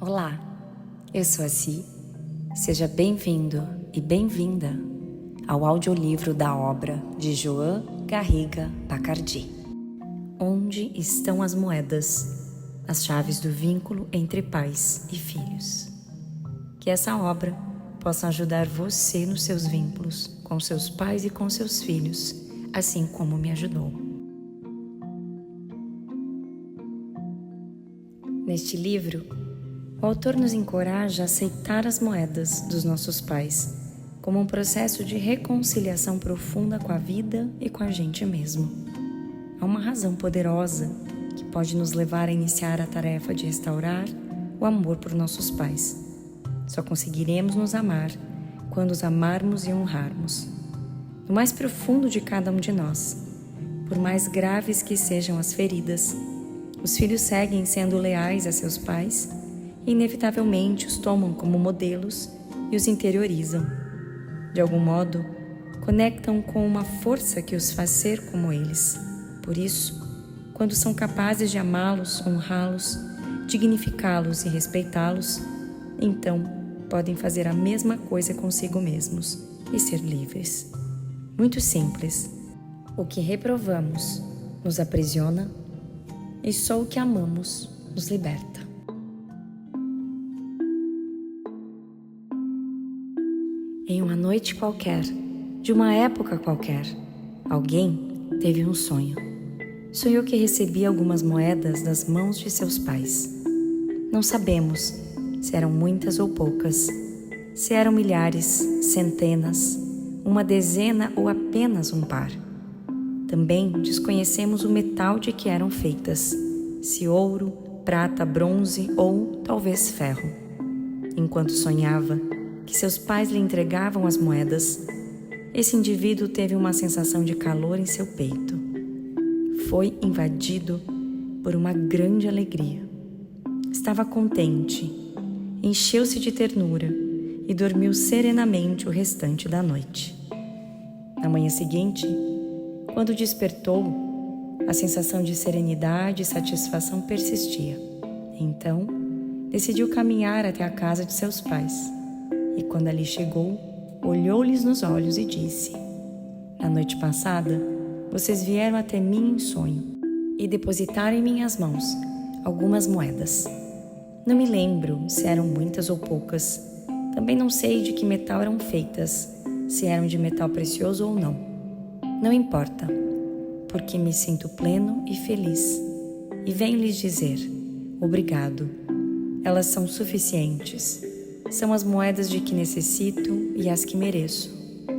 Olá, eu sou a Si. Seja bem-vindo e bem-vinda ao audiolivro da obra de Joan Garriga Bacardi. Onde estão as moedas, as chaves do vínculo entre pais e filhos? Que essa obra possa ajudar você nos seus vínculos com seus pais e com seus filhos, assim como me ajudou. Neste livro, o autor nos encoraja a aceitar as moedas dos nossos pais como um processo de reconciliação profunda com a vida e com a gente mesmo. Há uma razão poderosa que pode nos levar a iniciar a tarefa de restaurar o amor por nossos pais. Só conseguiremos nos amar quando os amarmos e honrarmos. No mais profundo de cada um de nós, por mais graves que sejam as feridas, os filhos seguem sendo leais a seus pais e inevitavelmente os tomam como modelos e os interiorizam. De algum modo, conectam com uma força que os faz ser como eles. Por isso, quando são capazes de amá-los, honrá-los, dignificá-los e respeitá-los, então podem fazer a mesma coisa consigo mesmos e ser livres. Muito simples. O que reprovamos nos aprisiona e só o que amamos nos liberta. Em uma noite qualquer, de uma época qualquer, alguém teve um sonho. Sonhou que recebia algumas moedas das mãos de seus pais. Não sabemos se eram muitas ou poucas, se eram milhares, centenas, uma dezena ou apenas um par. Também desconhecemos o metal de que eram feitas, se ouro, prata, bronze ou talvez ferro. Enquanto sonhava que seus pais lhe entregavam as moedas, esse indivíduo teve uma sensação de calor em seu peito. Foi invadido por uma grande alegria. Estava contente, encheu-se de ternura e dormiu serenamente o restante da noite. Na manhã seguinte, quando despertou, a sensação de serenidade e satisfação persistia. Então, decidiu caminhar até a casa de seus pais. E quando ali chegou, olhou-lhes nos olhos e disse: "Na noite passada, vocês vieram até mim em sonho e depositaram em minhas mãos algumas moedas. Não me lembro se eram muitas ou poucas. Também não sei de que metal eram feitas, se eram de metal precioso ou não. Não importa, porque me sinto pleno e feliz. E venho lhes dizer: obrigado. Elas são suficientes. São as moedas de que necessito e as que mereço.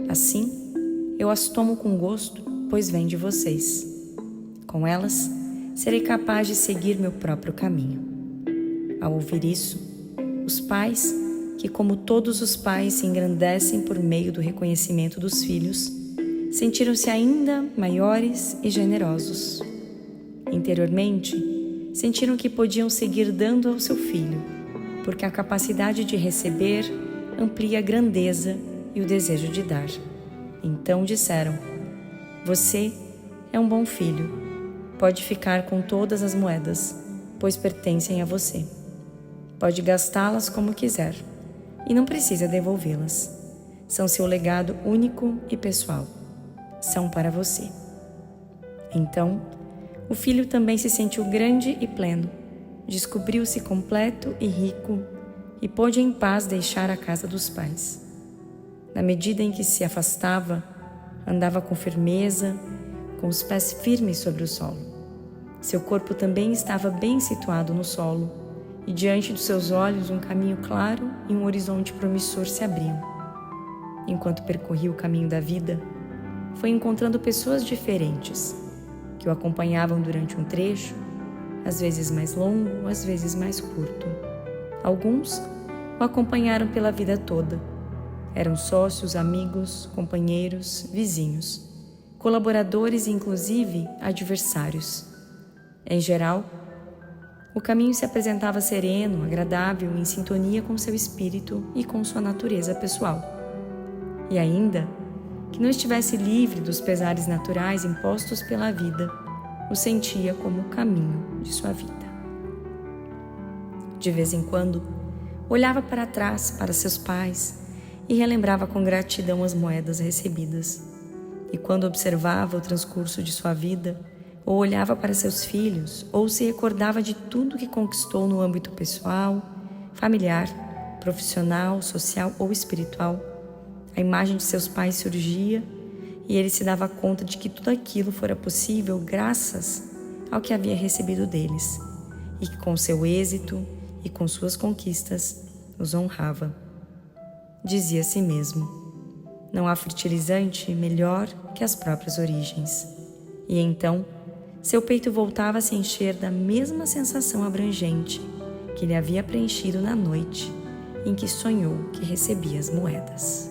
Assim, eu as tomo com gosto, pois vêm de vocês. Com elas, serei capaz de seguir meu próprio caminho." Ao ouvir isso, os pais, que como todos os pais se engrandecem por meio do reconhecimento dos filhos, sentiram-se ainda maiores e generosos. Interiormente, sentiram que podiam seguir dando ao seu filho, porque a capacidade de receber amplia a grandeza e o desejo de dar. Então disseram: "Você é um bom filho. Pode ficar com todas as moedas, pois pertencem a você. Pode gastá-las como quiser e não precisa devolvê-las. São seu legado único e pessoal. São para você." Então, o filho também se sentiu grande e pleno. Descobriu-se completo e rico e pôde em paz deixar a casa dos pais. Na medida em que se afastava, andava com firmeza, com os pés firmes sobre o solo. Seu corpo também estava bem situado no solo, e diante dos seus olhos um caminho claro e um horizonte promissor se abriam. Enquanto percorria o caminho da vida, foi encontrando pessoas diferentes, que o acompanhavam durante um trecho, às vezes mais longo, às vezes mais curto. Alguns o acompanharam pela vida toda. Eram sócios, amigos, companheiros, vizinhos, colaboradores e inclusive adversários. Em geral, o caminho se apresentava sereno, agradável, em sintonia com seu espírito e com sua natureza pessoal. E ainda que não estivesse livre dos pesares naturais impostos pela vida, o sentia como o caminho de sua vida. De vez em quando, olhava para trás, para seus pais, e relembrava com gratidão as moedas recebidas. E quando observava o transcurso de sua vida, ou olhava para seus filhos, ou se recordava de tudo que conquistou no âmbito pessoal, familiar, profissional, social ou espiritual, a imagem de seus pais surgia e ele se dava conta de que tudo aquilo fora possível graças ao que havia recebido deles e que com seu êxito e com suas conquistas os honrava. Dizia a si mesmo: não há fertilizante melhor que as próprias origens. E então, seu peito voltava a se encher da mesma sensação abrangente que lhe havia preenchido na noite em que sonhou que recebia as moedas.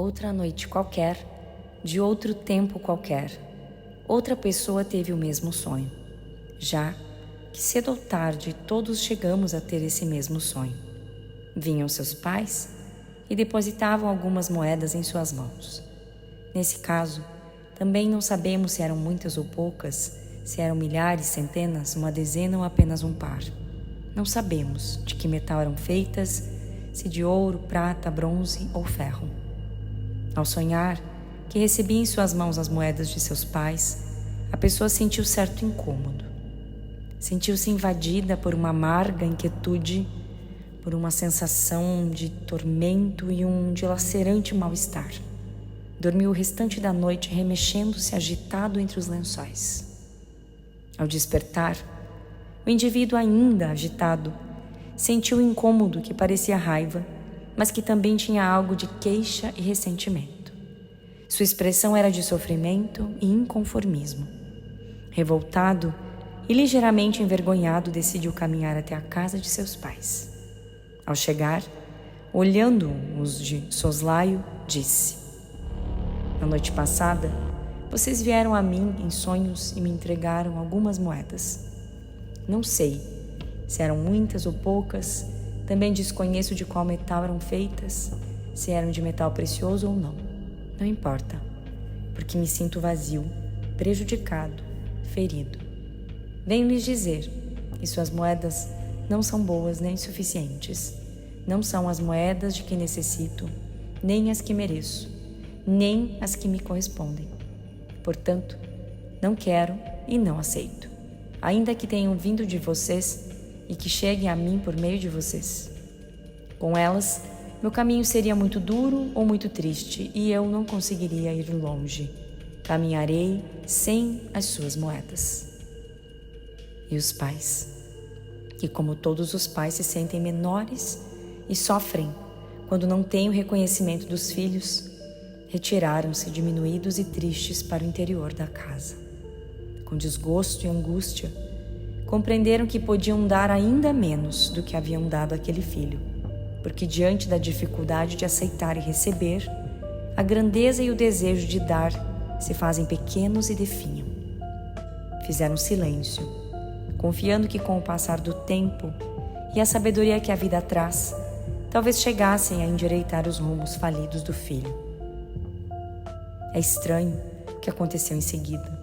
Outra noite qualquer, de outro tempo qualquer, outra pessoa teve o mesmo sonho, já que cedo ou tarde todos chegamos a ter esse mesmo sonho. Vinham seus pais e depositavam algumas moedas em suas mãos. Nesse caso, também não sabemos se eram muitas ou poucas, se eram milhares, centenas, uma dezena ou apenas um par. Não sabemos de que metal eram feitas, se de ouro, prata, bronze ou ferro. Ao sonhar que recebia em suas mãos as moedas de seus pais, a pessoa sentiu certo incômodo. Sentiu-se invadida por uma amarga inquietude, por uma sensação de tormento e um dilacerante mal-estar. Dormiu o restante da noite remexendo-se agitado entre os lençóis. Ao despertar, o indivíduo ainda agitado sentiu um incômodo que parecia raiva, mas que também tinha algo de queixa e ressentimento. Sua expressão era de sofrimento e inconformismo. Revoltado e ligeiramente envergonhado, decidiu caminhar até a casa de seus pais. Ao chegar, olhando-os de soslaio, disse: na noite passada, vocês vieram a mim em sonhos e me entregaram algumas moedas. Não sei se eram muitas ou poucas, também desconheço de qual metal eram feitas, se eram de metal precioso ou não. Não importa, porque me sinto vazio, prejudicado, ferido. Venho lhes dizer que suas moedas não são boas nem suficientes. Não são as moedas de que necessito, nem as que mereço, nem as que me correspondem. Portanto, não quero e não aceito, ainda que tenham vindo de vocês e que cheguem a mim por meio de vocês. Com elas, meu caminho seria muito duro ou muito triste e eu não conseguiria ir longe. Caminharei sem as suas moedas. E os pais, que como todos os pais se sentem menores e sofrem quando não têm o reconhecimento dos filhos, retiraram-se diminuídos e tristes para o interior da casa. Com desgosto e angústia, compreenderam que podiam dar ainda menos do que haviam dado àquele filho, porque diante da dificuldade de aceitar e receber, a grandeza e o desejo de dar se fazem pequenos e definham. Fizeram silêncio, confiando que com o passar do tempo e a sabedoria que a vida traz, talvez chegassem a endireitar os rumos falidos do filho. É estranho o que aconteceu em seguida.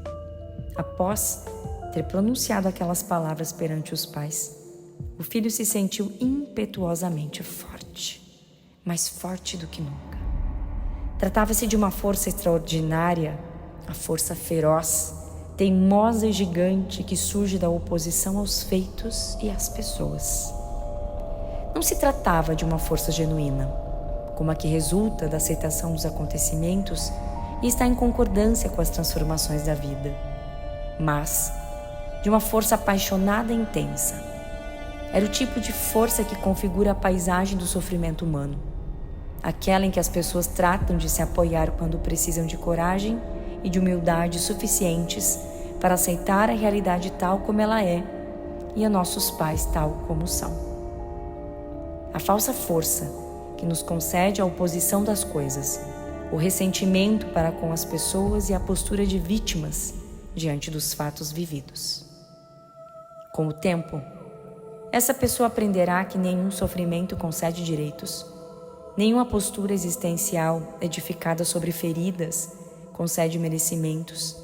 Após ter pronunciado aquelas palavras perante os pais, o filho se sentiu impetuosamente forte, mais forte do que nunca. Tratava-se de uma força extraordinária, a força feroz, teimosa e gigante que surge da oposição aos feitos e às pessoas. Não se tratava de uma força genuína, como a que resulta da aceitação dos acontecimentos e está em concordância com as transformações da vida, mas de uma força apaixonada e intensa. Era o tipo de força que configura a paisagem do sofrimento humano, aquela em que as pessoas tratam de se apoiar quando precisam de coragem e de humildade suficientes para aceitar a realidade tal como ela é e a nossos pais tal como são. A falsa força que nos concede a oposição das coisas, o ressentimento para com as pessoas e a postura de vítimas diante dos fatos vividos. Com o tempo, essa pessoa aprenderá que nenhum sofrimento concede direitos, Nenhuma postura existencial edificada sobre feridas concede merecimentos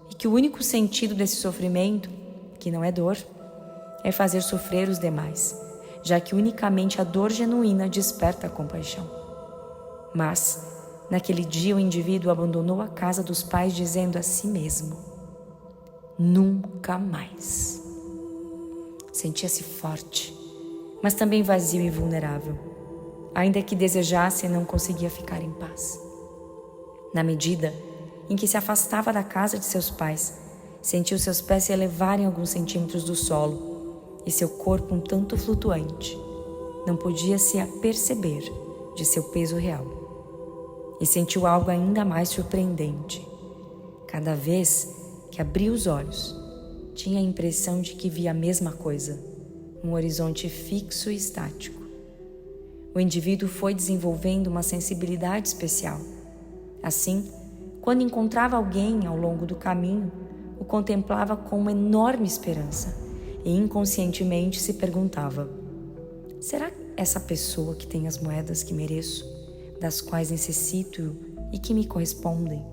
e que o único sentido desse sofrimento, que não é dor, é fazer sofrer os demais, já que unicamente a dor genuína desperta a compaixão. Mas, naquele dia, o indivíduo abandonou a casa dos pais dizendo a si mesmo: nunca mais. Sentia-se forte, mas também vazio e vulnerável. Ainda que desejasse, não conseguia ficar em paz. Na medida em que se afastava da casa de seus pais, sentiu seus pés se elevarem alguns centímetros do solo e seu corpo um tanto flutuante. Não podia se aperceber de seu peso real. E sentiu algo ainda mais surpreendente. Cada vez que abria os olhos, tinha a impressão de que via a mesma coisa, um horizonte fixo e estático. O indivíduo foi desenvolvendo uma sensibilidade especial. Assim, quando encontrava alguém ao longo do caminho, o contemplava com uma enorme esperança e inconscientemente se perguntava: será essa pessoa que tem as moedas que mereço, das quais necessito e que me correspondem?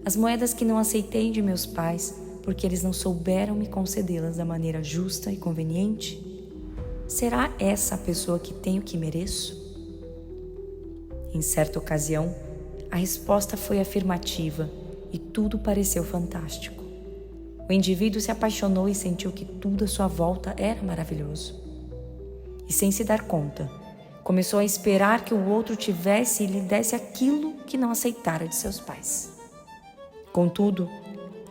As moedas que não aceitei de meus pais porque eles não souberam me concedê-las da maneira justa e conveniente? Será essa a pessoa que tenho que mereço? Em certa ocasião, a resposta foi afirmativa e tudo pareceu fantástico. O indivíduo se apaixonou e sentiu que tudo à sua volta era maravilhoso. E sem se dar conta, começou a esperar que o outro tivesse e lhe desse aquilo que não aceitara de seus pais. Contudo,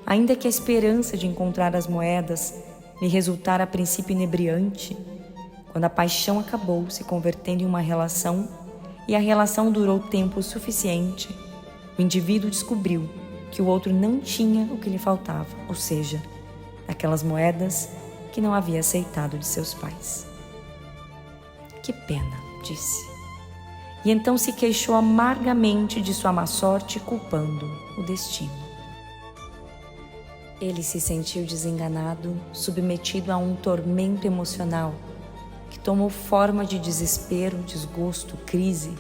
ainda que a esperança de encontrar as moedas lhe resultara a princípio inebriante, quando a paixão acabou se convertendo em uma relação e a relação durou tempo suficiente, o indivíduo descobriu que o outro não tinha o que lhe faltava, ou seja, aquelas moedas que não havia aceitado de seus pais. Que pena, disse. E então se queixou amargamente de sua má sorte, culpando o destino. Ele se sentiu desenganado, submetido a um tormento emocional que tomou forma de desespero, desgosto, crise,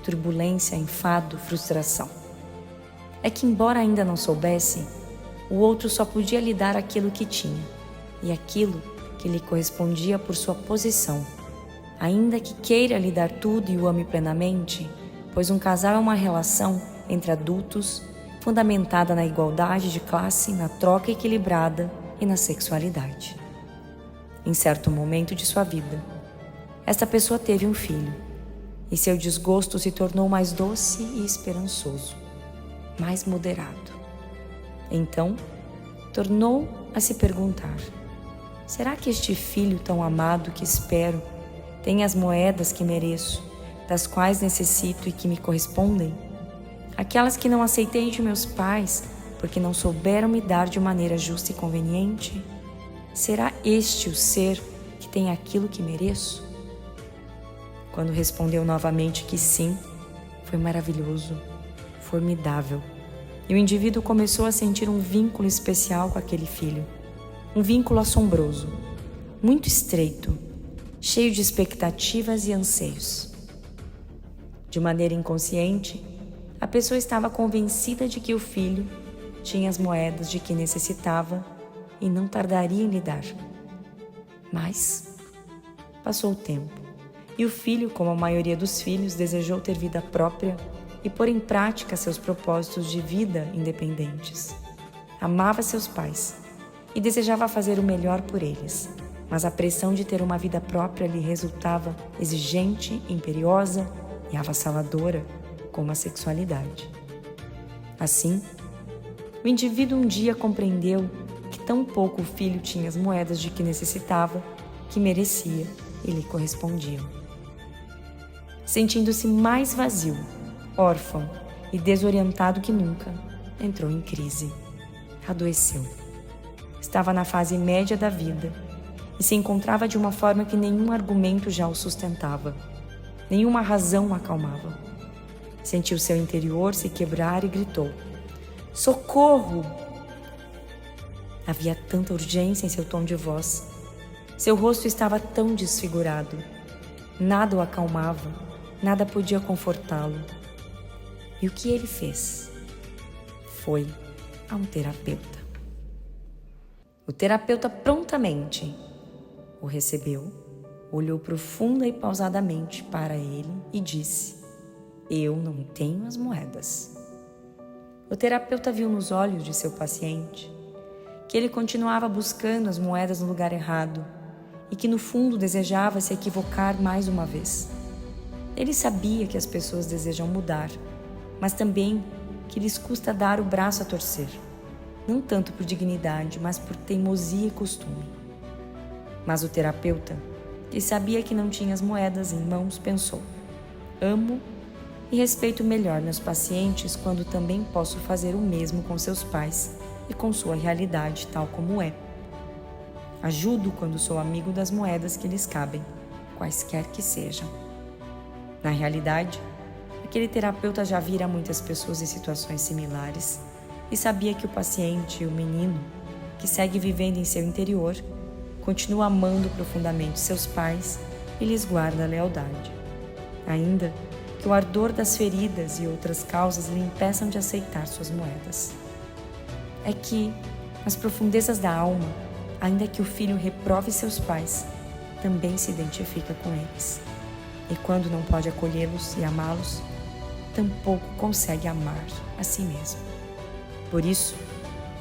turbulência, enfado, frustração. É que, embora ainda não soubesse, o outro só podia lhe dar aquilo que tinha e aquilo que lhe correspondia por sua posição, ainda que queira lhe dar tudo e o ame plenamente, pois um casal é uma relação entre adultos fundamentada na igualdade de classe, na troca equilibrada e na sexualidade. Em certo momento de sua vida, esta pessoa teve um filho e seu desgosto se tornou mais doce e esperançoso, mais moderado. Então, tornou a se perguntar: será que este filho tão amado que espero tem as moedas que mereço, das quais necessito e que me correspondem? Aquelas que não aceitei de meus pais porque não souberam me dar de maneira justa e conveniente? Será este o ser que tem aquilo que mereço? Quando respondeu novamente que sim, foi maravilhoso, formidável. E o indivíduo começou a sentir um vínculo especial com aquele filho. Um vínculo assombroso, muito estreito, cheio de expectativas e anseios. De maneira inconsciente, a pessoa estava convencida de que o filho tinha as moedas de que necessitava e não tardaria em lhe dar. Mas passou o tempo e o filho, como a maioria dos filhos, desejou ter vida própria e pôr em prática seus propósitos de vida independentes. Amava seus pais e desejava fazer o melhor por eles, mas a pressão de ter uma vida própria lhe resultava exigente, imperiosa e avassaladora, como a sexualidade. Assim, o indivíduo um dia compreendeu que tão pouco o filho tinha as moedas de que necessitava, que merecia e lhe correspondiam. Sentindo-se mais vazio, órfão e desorientado que nunca, entrou em crise. Adoeceu. Estava na fase média da vida e se encontrava de uma forma que nenhum argumento já o sustentava, nenhuma razão o acalmava. Sentiu seu interior se quebrar e gritou: socorro! Havia tanta urgência em seu tom de voz. Seu rosto estava tão desfigurado. Nada o acalmava. nada podia confortá-lo. E o que ele fez? Foi a um terapeuta. O terapeuta prontamente o recebeu, olhou profunda e pausadamente para ele e disse: "Eu não tenho as moedas." O terapeuta viu nos olhos de seu paciente que ele continuava buscando as moedas no lugar errado e que no fundo desejava se equivocar mais uma vez. Ele sabia que as pessoas desejam mudar, mas também que lhes custa dar o braço a torcer, não tanto por dignidade, mas por teimosia e costume. Mas o terapeuta, que sabia que não tinha as moedas em mãos, pensou: "Amo e respeito melhor meus pacientes quando também posso fazer o mesmo com seus pais e com sua realidade tal como é. Ajudo quando sou amigo das moedas que lhes cabem, quaisquer que sejam." Na realidade, aquele terapeuta já vira muitas pessoas em situações similares e sabia que o paciente, o menino, que segue vivendo em seu interior, continua amando profundamente seus pais e lhes guarda a lealdade. Ainda que o ardor das feridas e outras causas lhe impeçam de aceitar suas moedas. É que, nas profundezas da alma, ainda que o filho reprove seus pais, também se identifica com eles. E quando não pode acolhê-los e amá-los, tampouco consegue amar a si mesmo. Por isso,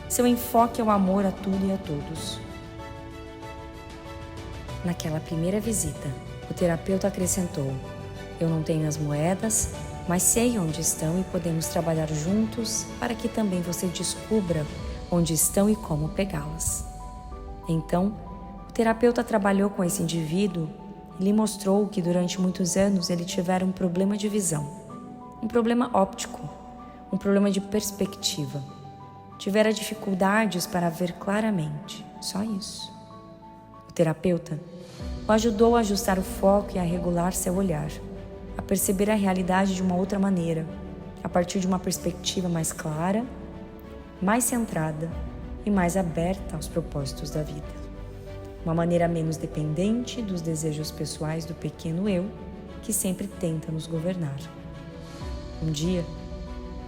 seu enfoque é o amor a tudo e a todos. Naquela primeira visita, o terapeuta acrescentou: "Eu não tenho as moedas, mas sei onde estão e podemos trabalhar juntos para que também você descubra onde estão e como pegá-las." Então, o terapeuta trabalhou com esse indivíduo e lhe mostrou que durante muitos anos ele tivera um problema de visão, um problema óptico, um problema de perspectiva. Tivera dificuldades para ver claramente, só isso. O terapeuta o ajudou a ajustar o foco e a regular seu olhar, a perceber a realidade de uma outra maneira, a partir de uma perspectiva mais clara, mais centrada e mais aberta aos propósitos da vida. Uma maneira menos dependente dos desejos pessoais do pequeno eu, que sempre tenta nos governar. Um dia,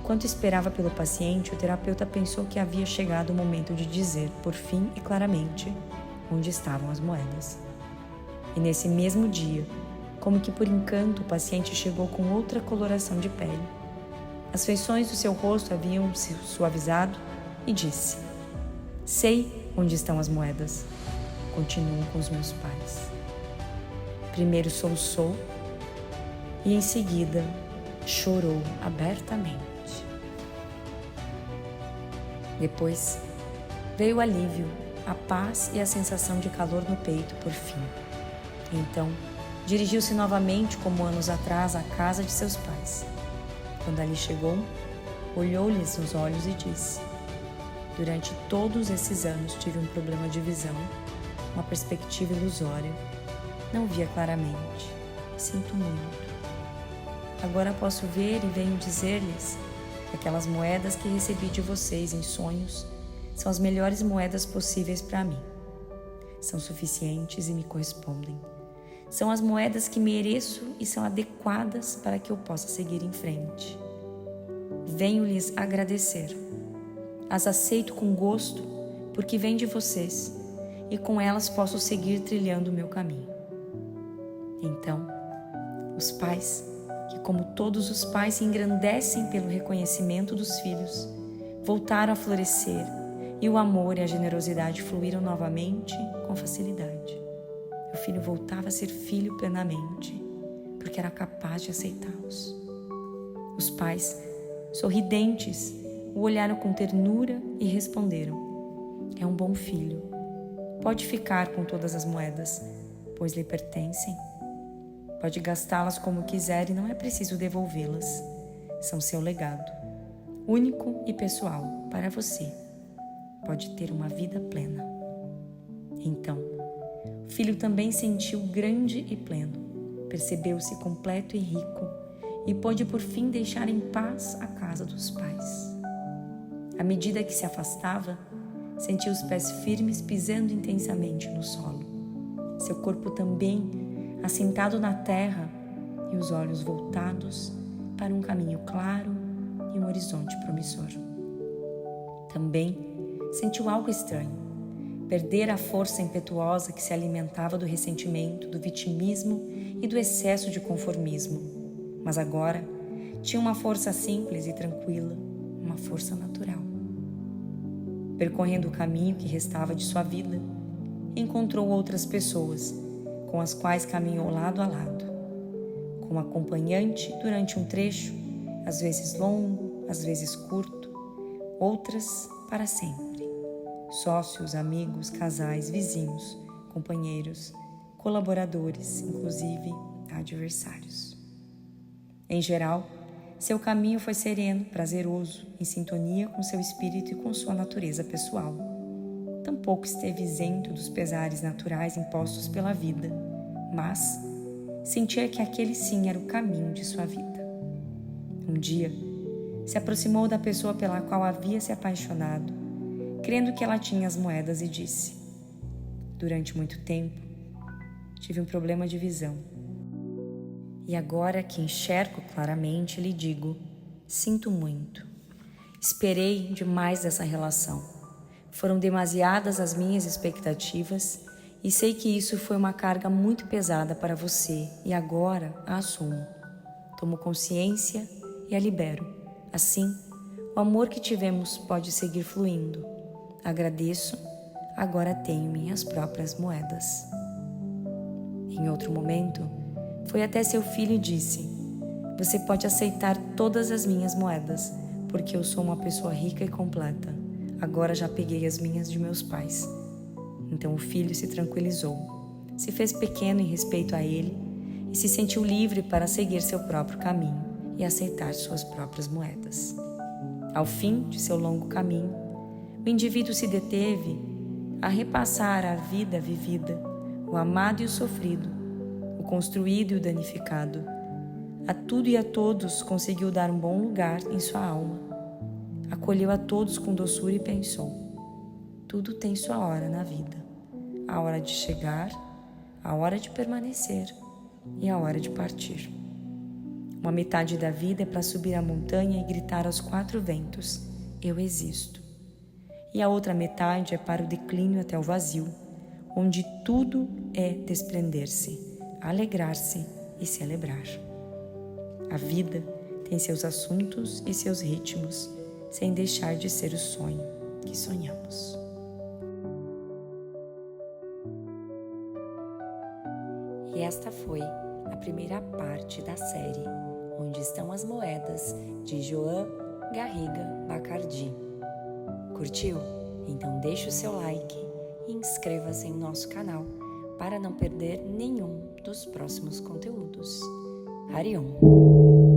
enquanto esperava pelo paciente, o terapeuta pensou que havia chegado o momento de dizer, por fim e claramente, onde estavam as moedas. E nesse mesmo dia, como que por encanto, o paciente chegou com outra coloração de pele. As feições do seu rosto haviam se suavizado e disse: "Sei onde estão as moedas. Continuo com os meus pais." Primeiro soluçou e em seguida chorou abertamente. Depois veio o alívio, a paz e a sensação de calor no peito por fim. Então, dirigiu-se novamente, como anos atrás, à casa de seus pais. Quando ali chegou, olhou-lhes nos olhos e disse: "Durante todos esses anos tive um problema de visão, uma perspectiva ilusória. Não via claramente. Sinto muito. Agora posso ver e venho dizer-lhes que aquelas moedas que recebi de vocês em sonhos são as melhores moedas possíveis para mim. São suficientes e me correspondem. São as moedas que mereço e são adequadas para que eu possa seguir em frente. Venho lhes agradecer. As aceito com gosto porque vêm de vocês e com elas posso seguir trilhando o meu caminho." Então, os pais, que como todos os pais se engrandecem pelo reconhecimento dos filhos, voltaram a florescer e o amor e a generosidade fluíram novamente com facilidade. O filho voltava a ser filho plenamente, porque era capaz de aceitá-los. Os pais, sorridentes, o olharam com ternura e responderam: "É um bom filho. Pode ficar com todas as moedas, pois lhe pertencem. Pode gastá-las como quiser e não é preciso devolvê-las. São seu legado, único e pessoal para você. Pode ter uma vida plena." Então, o filho também sentiu grande e pleno, percebeu-se completo e rico e pôde por fim deixar em paz a casa dos pais. À medida que se afastava, sentiu os pés firmes pisando intensamente no solo. Seu corpo também, assentado na terra, e os olhos voltados para um caminho claro e um horizonte promissor. Também sentiu algo estranho. Perder a força impetuosa que se alimentava do ressentimento, do vitimismo e do excesso de conformismo. Mas agora tinha uma força simples e tranquila, uma força natural. Percorrendo o caminho que restava de sua vida, encontrou outras pessoas, com as quais caminhou lado a lado, como acompanhante durante um trecho, às vezes longo, às vezes curto, outras para sempre. Sócios, amigos, casais, vizinhos, companheiros, colaboradores, inclusive adversários. Em geral, seu caminho foi sereno, prazeroso, em sintonia com seu espírito e com sua natureza pessoal. Tampouco esteve isento dos pesares naturais impostos pela vida, mas sentia que aquele sim era o caminho de sua vida. Um dia, se aproximou da pessoa pela qual havia se apaixonado, crendo que ela tinha as moedas, e disse: durante muito tempo, tive um problema de visão. E agora que enxergo claramente, lhe digo: sinto muito. Esperei demais dessa relação. Foram demasiadas as minhas expectativas e sei que isso foi uma carga muito pesada para você e agora a assumo. Tomo consciência e a libero. Assim, o amor que tivemos pode seguir fluindo. Agradeço, agora tenho minhas próprias moedas. Em outro momento, foi até seu filho e disse: você pode aceitar todas as minhas moedas, porque eu sou uma pessoa rica e completa. Agora já peguei as minhas de meus pais. Então o filho se tranquilizou, se fez pequeno em respeito a ele e se sentiu livre para seguir seu próprio caminho e aceitar suas próprias moedas. Ao fim de seu longo caminho, o indivíduo se deteve a repassar a vida vivida, o amado e o sofrido, o construído e o danificado. A tudo e a todos conseguiu dar um bom lugar em sua alma. Acolheu a todos com doçura e pensou: tudo tem sua hora na vida. A hora de chegar, a hora de permanecer e a hora de partir. Uma metade da vida é para subir a montanha e gritar aos quatro ventos: eu existo. E a outra metade é para o declínio até o vazio, onde tudo é desprender-se, alegrar-se e celebrar. A vida tem seus assuntos e seus ritmos, sem deixar de ser o sonho que sonhamos. E esta foi a primeira parte da série Onde Estão as Moedas, de Joan Garriga Bacardi. Curtiu? Então deixe o seu like e inscreva-se em nosso canal para não perder nenhum dos próximos conteúdos. Hariom!